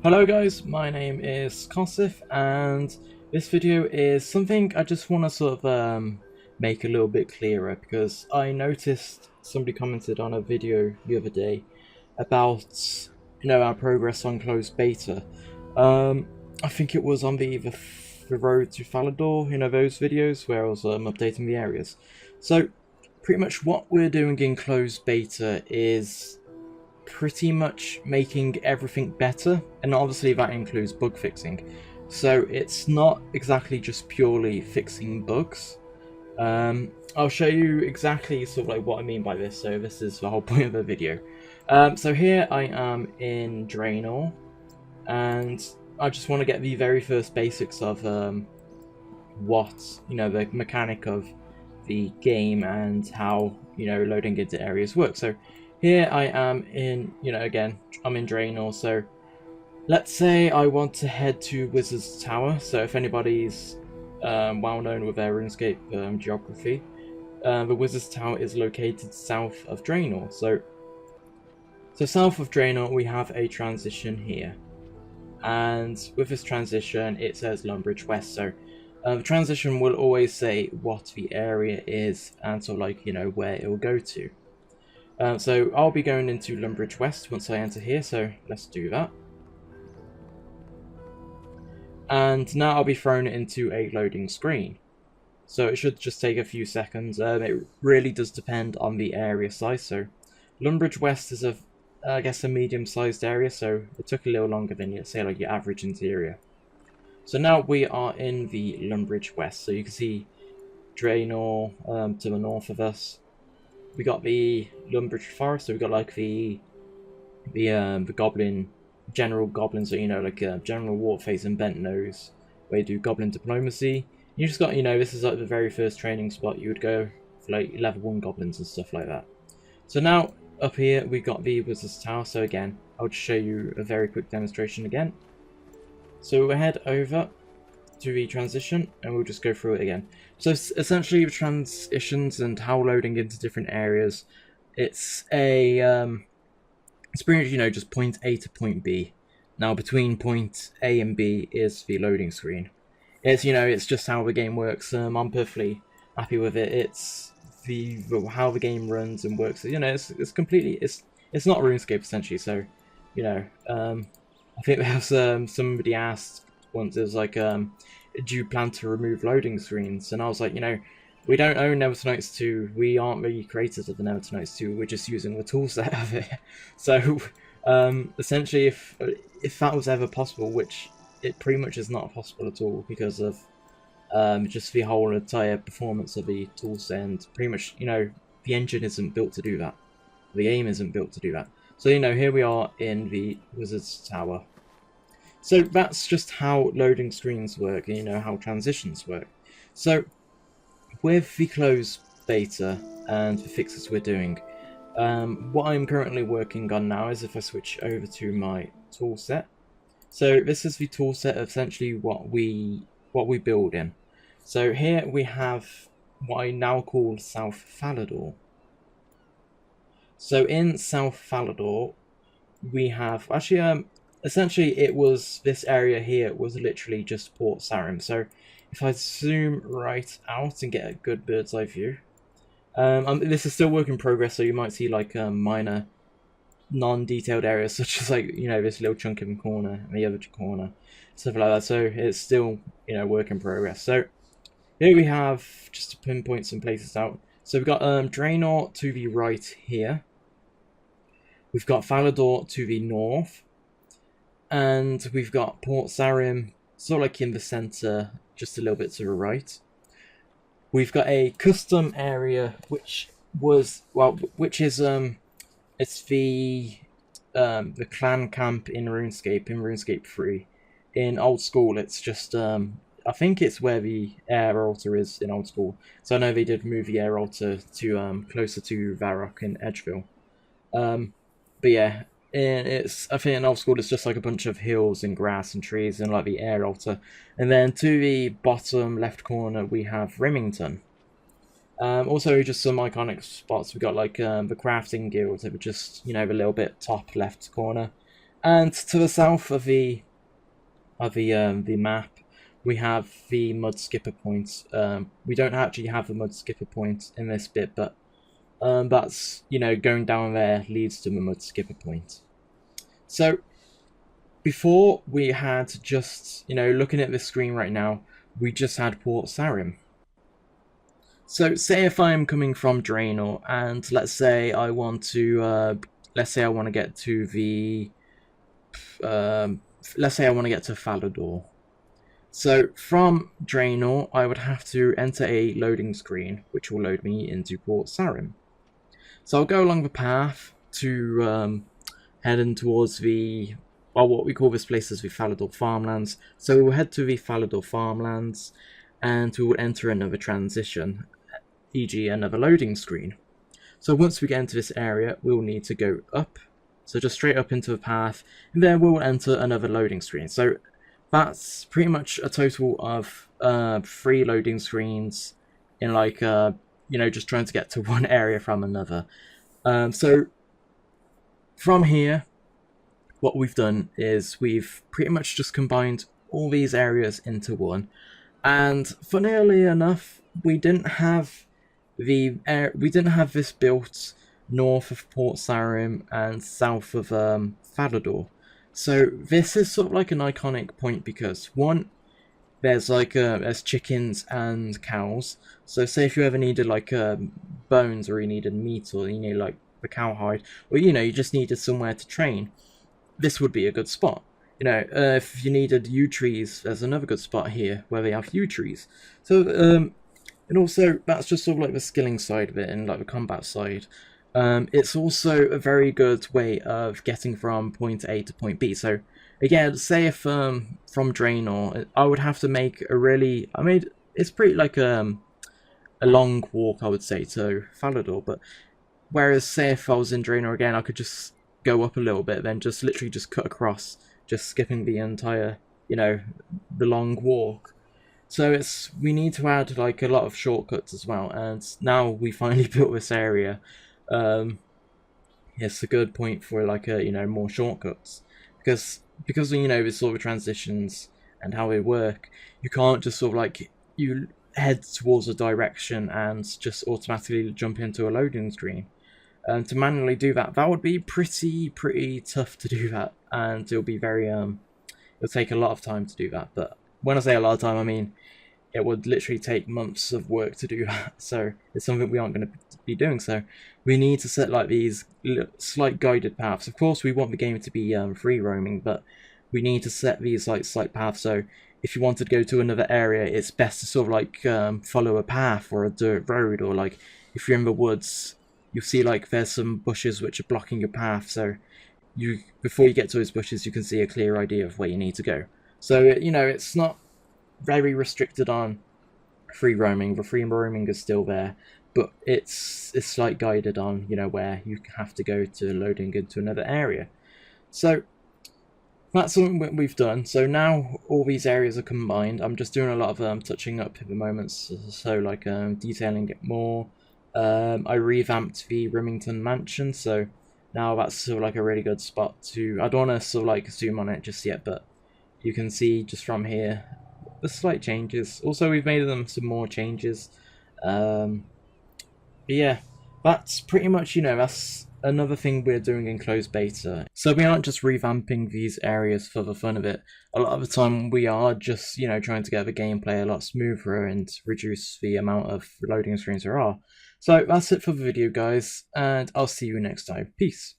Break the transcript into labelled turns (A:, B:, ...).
A: Hello guys, my name is Kosif and this video is something I just want to sort of make a little bit clearer because I noticed somebody commented on a video the other day about our progress on closed beta. I think it was on the road to Falador, those videos where I was updating the areas. So pretty much what we're doing in closed beta is pretty much making everything better, and obviously that includes bug fixing. So it's not exactly just purely fixing bugs. I'll show you exactly sort of like what I mean by this, so this is the whole point of the video. So here I am in Draenor, and I just want to get the very first basics of what, the mechanic of the game and how, loading into areas work. So here I am in, again, I'm in Draenor, so let's say I want to head to Wizard's Tower. So if anybody's well known with their RuneScape geography, the Wizard's Tower is located south of Draenor. So south of Draenor we have a transition here. And with this transition it says Lumbridge West, so the transition will always say what the area is and sort of like, where it will go to. So I'll be going into Lumbridge West once I enter here, so let's do that. And now I'll be thrown into a loading screen. So it should just take a few seconds. It really does depend on the area size. So Lumbridge West is I guess a medium-sized area, so it took a little longer than, say, like your average interior. So now we are in the Lumbridge West, so you can see Draenor to the north of us. We got the Lumbridge Forest, so we got like the goblin, general goblins, so like General Warface and Bent Nose, where you do goblin diplomacy. You just got, this is like the very first training spot you would go for like level 1 goblins and stuff like that. So now up here we got the Wizard's Tower, so again I'll just show you a very quick demonstration again. So we'll head over to the transition and we'll just go through it again. So essentially the transitions and how loading into different areas, it's it's pretty much, just point A to point B. Now between point A and B is the loading screen. It's, it's just how the game works. I'm perfectly happy with it. It's how the game runs and works. It's completely, it's not RuneScape essentially. So, I think there's somebody asked once, it was like, do you plan to remove loading screens? And I was like, we don't own Nevertonites 2. We aren't really creators of the Nevertonites 2. We're just using the toolset of it. So, essentially, if that was ever possible, which it pretty much is not possible at all because of just the whole entire performance of the toolset, and pretty much, the engine isn't built to do that. The game isn't built to do that. So, here we are in the Wizard's Tower. So that's just how loading screens work, and how transitions work. So with the closed beta and the fixes we're doing, what I'm currently working on now is if I switch over to my toolset. So this is the toolset of essentially what we build in. So here we have what I now call South Falador. So in South Falador, we have actually essentially it was this area here was literally just Port Sarim. So if I zoom right out and get a good bird's eye view, this is still work in progress, so you might see like minor non-detailed areas such as like this little chunk in the corner and the other corner, stuff like that. So it's still work in progress. So here we have, just to pinpoint some places out, so we've got Draenor to the right here, we've got Falador to the north, and we've got Port Sarim sort of like in the center, just a little bit to the right. We've got a custom area which is it's the clan camp in RuneScape 3. In old school it's just I think it's where the air altar is in old school. So I know they did move the air altar to closer to Varrock in Edgeville. But yeah, I think in old school it's just like a bunch of hills and grass and trees and like the air altar. And then to the bottom left corner we have Remington. Also just some iconic spots. We got like the crafting guild, that were just the little bit top left corner. And to the south of the map, we have the mud skipper point. We don't actually have the mud skipper point in this bit, but that's, you know, going down there leads to the mud skipper point. So before we had just, you know, looking at the screen right now, we just had Port Sarim. So say if I'm coming from Draenor and let's say I want to get to the let's say I want to get to Falador. So from Draenor, I would have to enter a loading screen, which will load me into Port Sarim. So I'll go along the path to heading towards the, well, what we call this place as the Falador Farmlands. So we'll head to the Falador Farmlands, and we will enter another transition, e.g. another loading screen. So once we get into this area, we'll need to go up. So just straight up into the path, and then we'll enter another loading screen. So that's pretty much a total of 3 loading screens in like, you know, just trying to get to one area from another. So from here, what we've done is we've pretty much just combined all these areas into one. And funnily enough, we didn't have this built north of Port Sarim and south of Falador. So this is sort of like an iconic point because one, there's like there's chickens and cows. So say if you ever needed like bones, or you needed meat, or you need like the cowhide, or you know, you just needed somewhere to train, this would be a good spot. You know, if you needed yew trees, there's another good spot here where they have yew trees. So and also that's just sort of like the skilling side of it and like the combat side. It's also a very good way of getting from point A to point B. So again, say if from Draenor, I would have to make a really, it's pretty like a long walk, I would say, to Falador. But whereas say if I was in Draenor again, I could just go up a little bit, then just literally just cut across, just skipping the entire, you know, the long walk. So we need to add like a lot of shortcuts as well. And now we finally built this area. It's a good point for like you know, more shortcuts, because you know, with sort of transitions and how they work, you can't just sort of like you head towards a direction and just automatically jump into a loading screen. To manually do that would be pretty tough to do that, and it'll be very it'll take a lot of time to do that. But when I say a lot of time, I mean it would literally take months of work to do that. So it's something we aren't going to be doing. So we need to set like these slight guided paths. Of course, we want the game to be free roaming, but we need to set these like slight paths. So if you want to go to another area, it's best to sort of like follow a path or a dirt road, or like if you're in the woods, you'll see like there's some bushes which are blocking your path. So before you get to those bushes, you can see a clear idea of where you need to go. So you know, it's not very restricted on free roaming. The free roaming is still there, but it's like guided on, you know, where you have to go to loading into another area. So that's something we've done. So now all these areas are combined. I'm just doing a lot of touching up at the moment, so like detailing it more. I revamped the Rimington Mansion, so now that's sort of like a really good spot to, I don't want to sort of like zoom on it just yet, but you can see just from here the slight changes. Also, we've made them some more changes. But yeah, that's pretty much, you know, that's another thing we're doing in closed beta. So we aren't just revamping these areas for the fun of it. A lot of the time we are just, you know, trying to get the gameplay a lot smoother and reduce the amount of loading screens there are. So that's it for the video, guys, and I'll see you next time. Peace.